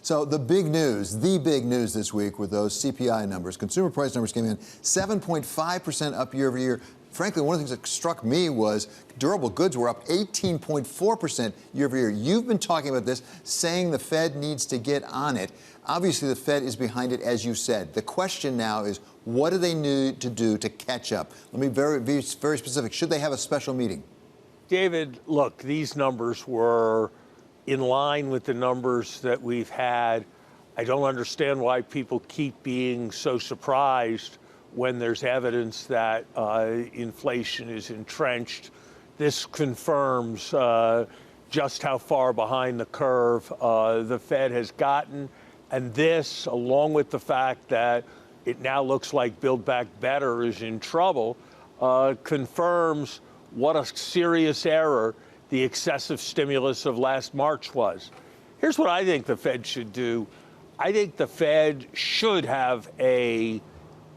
So the big news this week were those CPI numbers. Consumer price numbers came in 7.5% up year over year. Frankly, one of the things that struck me was durable goods were up 18.4% year over year. You've been talking about this, saying the Fed needs to get on it. Obviously, the Fed is behind it, as you said. The question now is, what do they need to do to catch up? Let me be very specific. Should they have a special meeting? David, look, these numbers were in line with the numbers that we've had. I don't understand why people keep being so surprised when there's evidence that inflation is entrenched. This confirms just how far behind the curve the Fed has gotten. And this, along with the fact that it now looks like Build Back Better is in trouble, confirms what a serious error the excessive stimulus of last March was. Here's what I think the Fed should do. I think the Fed should have a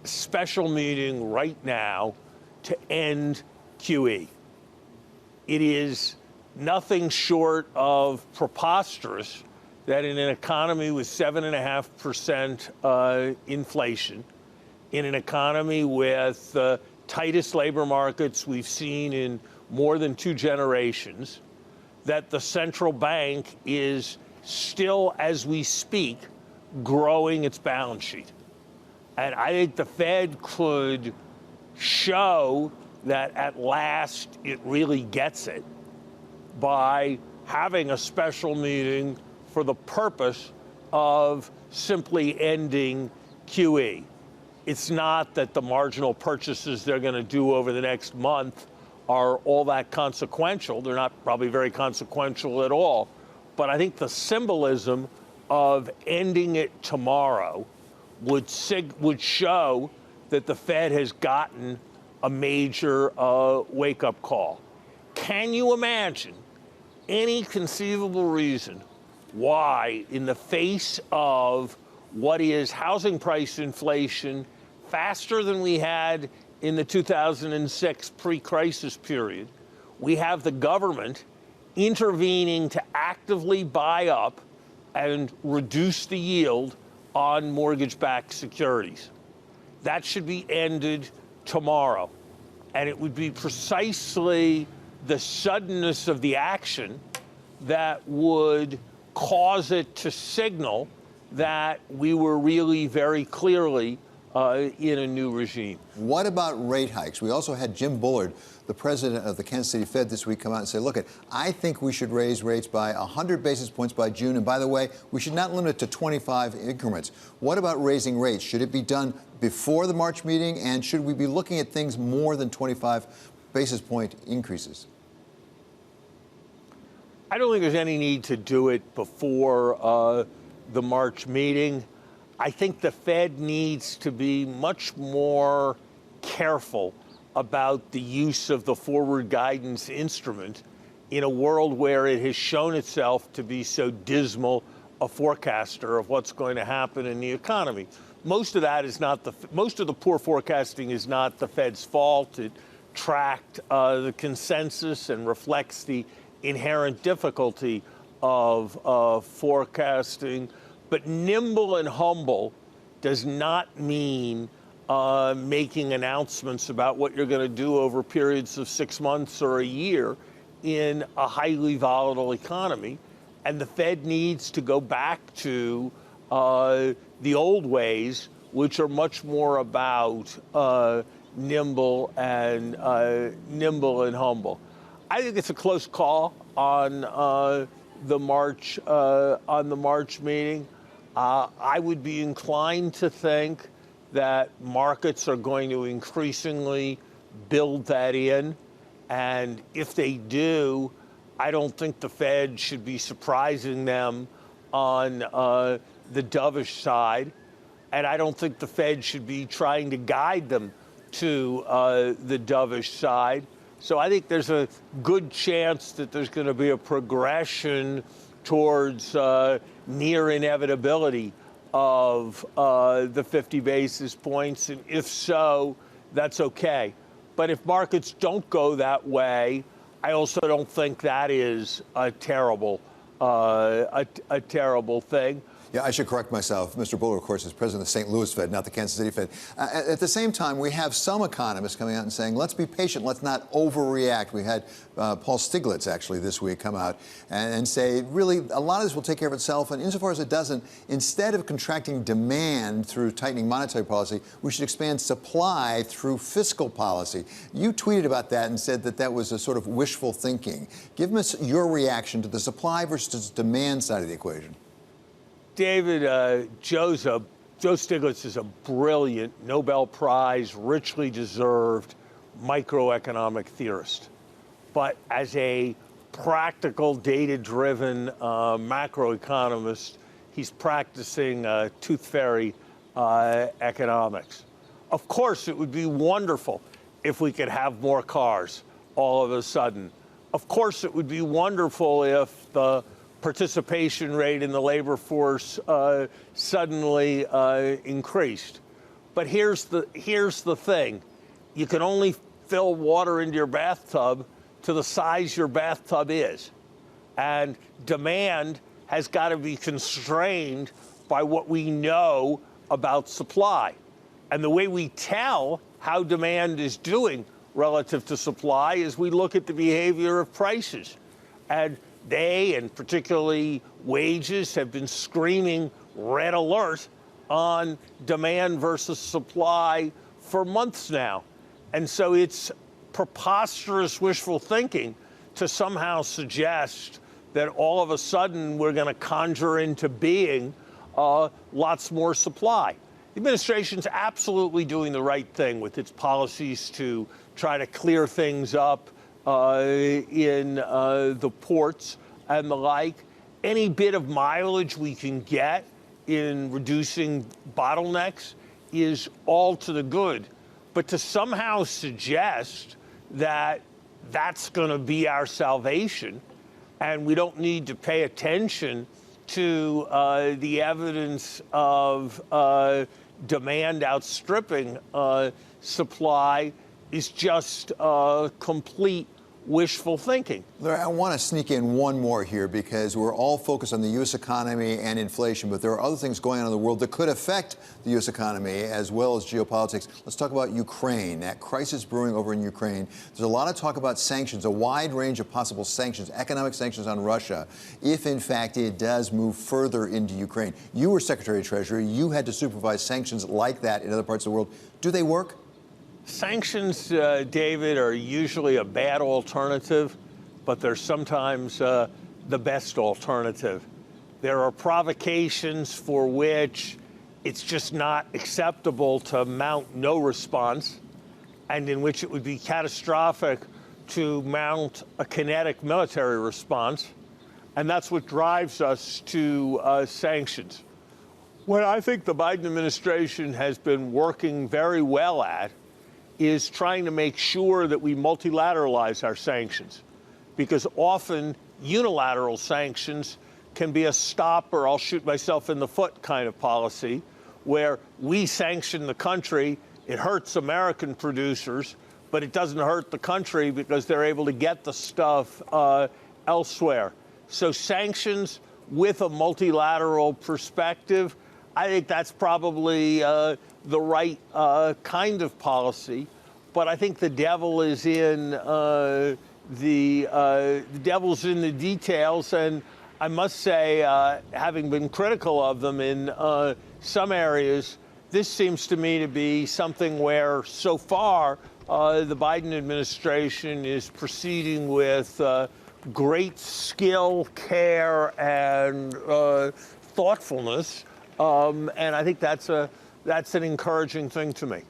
special meeting right now to end QE. It is nothing short of preposterous that in an economy with 7.5% inflation, in an economy with the tightest labor markets we've seen in more than 2 generations, that the central bank is still, as we speak, growing its balance sheet. And I think the Fed could show that at last it really gets it by having a special meeting for the purpose of simply ending QE. It's not that the marginal purchases they're going to do over the next month are all that consequential. They're not probably very consequential at all. But I think the symbolism of ending it tomorrow would show that the Fed has gotten a major wake-up call. Can you imagine any conceivable reason why, in the face of what is housing price inflation faster than we had in the 2006 pre-crisis period, we have the government intervening to actively buy up and reduce the yield on mortgage-backed securities? That should be ended tomorrow. And it would be precisely the suddenness of the action that would cause it to signal that we were really very clearly in a new regime. What about rate hikes? We also had Jim Bullard, the president of the Kansas City Fed, this week come out and say, look, I think we should raise rates by 100 basis points by June. And by the way, we should not limit it to 25 increments. What about raising rates? Should it be done before the March meeting? And should we be looking at things more than 25 basis point increases? I don't think there's any need to do it before the March meeting. I think the Fed needs to be much more careful about the use of the forward guidance instrument in a world where it has shown itself to be so dismal a forecaster of what's going to happen in the economy. Most of the poor forecasting is not the Fed's fault. It tracked the consensus and reflects the inherent difficulty of forecasting. But nimble and humble does not mean making announcements about what you're going to do over periods of 6 months or a year in a highly volatile economy. And the Fed needs to go back to the old ways, which are much more about nimble and humble. I think it's a close call on the March meeting. I would be inclined to think that markets are going to increasingly build that in. And if they do, I don't think the Fed should be surprising them on the dovish side. And I don't think the Fed should be trying to guide them to the dovish side. So I think there's a good chance that there's going to be a progression towards near inevitability of the 50 basis points. And if so, that's okay. But if markets don't go that way, I also don't think that is a terrible thing. Yeah, I should correct myself. Mr. Buller, of course, is president of the St. Louis Fed, not the Kansas City Fed. At the same time, we have some economists coming out and saying, let's be patient, let's not overreact. We had Paul Stiglitz, actually, this week come out and say, really, a lot of this will take care of itself. And insofar as it doesn't, instead of contracting demand through tightening monetary policy, we should expand supply through fiscal policy. You tweeted about that and said that that was a sort of wishful thinking. Give us your reaction to the supply versus demand side of the equation. David, Joe Stiglitz is a brilliant Nobel Prize, richly deserved microeconomic theorist. But as a practical, data-driven macroeconomist, he's practicing tooth fairy economics. Of course, it would be wonderful if we could have more cars all of a sudden. Of course, it would be wonderful if the participation rate in the labor force suddenly increased. But here's the thing. You can only fill water into your bathtub to the size your bathtub is. And demand has got to be constrained by what we know about supply. And the way we tell how demand is doing relative to supply is we look at the behavior of prices. And they, and particularly wages, have been screaming red alert on demand versus supply for months now. And so it's preposterous wishful thinking to somehow suggest that all of a sudden we're going to conjure into being lots more supply. The administration's absolutely doing the right thing with its policies to try to clear things up in the ports and the like. Any bit of mileage we can get in reducing bottlenecks is all to the good. But to somehow suggest that that's going to be our salvation and we don't need to pay attention to the evidence of demand outstripping supply is just complete wishful thinking. Larry, I want to sneak in one more here because we're all focused on the U.S. economy and inflation, but there are other things going on in the world that could affect the U.S. economy as well as geopolitics. Let's talk about Ukraine, that crisis brewing over in Ukraine. There's a lot of talk about sanctions, a wide range of possible sanctions, economic sanctions on Russia, if in fact it does move further into Ukraine. You were Secretary of Treasury. You had to supervise sanctions like that in other parts of the world. Do they work? Sanctions, David, are usually a bad alternative, but they're sometimes the best alternative. There are provocations for which it's just not acceptable to mount no response, and in which it would be catastrophic to mount a kinetic military response, and that's what drives us to sanctions. What I think the Biden administration has been working very well at is trying to make sure that we multilateralize our sanctions, because often unilateral sanctions can be a stop or I'll shoot myself in the foot kind of policy, where we sanction the country, it hurts American producers, but it doesn't hurt the country because they're able to get the stuff elsewhere. So sanctions with a multilateral perspective, I think that's probably the right kind of policy, but I think the devil is in the devil's in the details. And I must say, having been critical of them in some areas, this seems to me to be something where, so far, the Biden administration is proceeding with great skill, care, and thoughtfulness. And I think that's an encouraging thing to me.